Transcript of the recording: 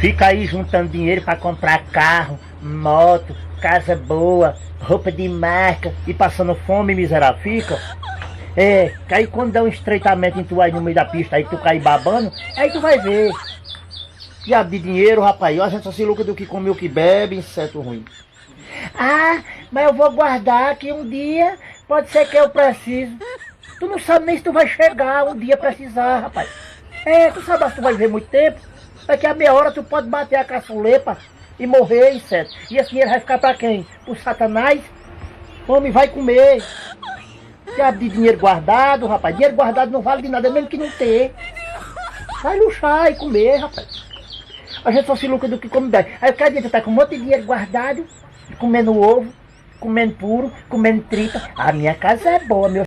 Fica aí juntando dinheiro pra comprar carro, moto, casa boa, roupa de marca e passando fome, miserável, fica. Que aí quando dá um estreitamento em tu aí no meio da pista, aí tu cai babando, aí tu vai ver. Diabo de dinheiro, rapaz, a gente só se lucra do que come o que bebe, inseto ruim. Ah, mas eu vou guardar que um dia pode ser que eu precise. Tu não sabe nem se tu vai chegar um dia precisar, rapaz. Tu sabe se tu vai viver muito tempo. Daqui a meia hora tu pode bater a caçulepa e morrer, inseto. E esse dinheiro vai ficar pra quem? Pro Satanás? Homem, vai comer. Diabo de dinheiro guardado, rapaz. Dinheiro guardado não vale de nada, mesmo que não ter. Vai luxar e comer, rapaz. A gente só se lucra do que come bem. Aí cada dia tu tá com um monte de dinheiro guardado, comendo ovo, comendo puro, comendo tripa. A minha casa é boa, meu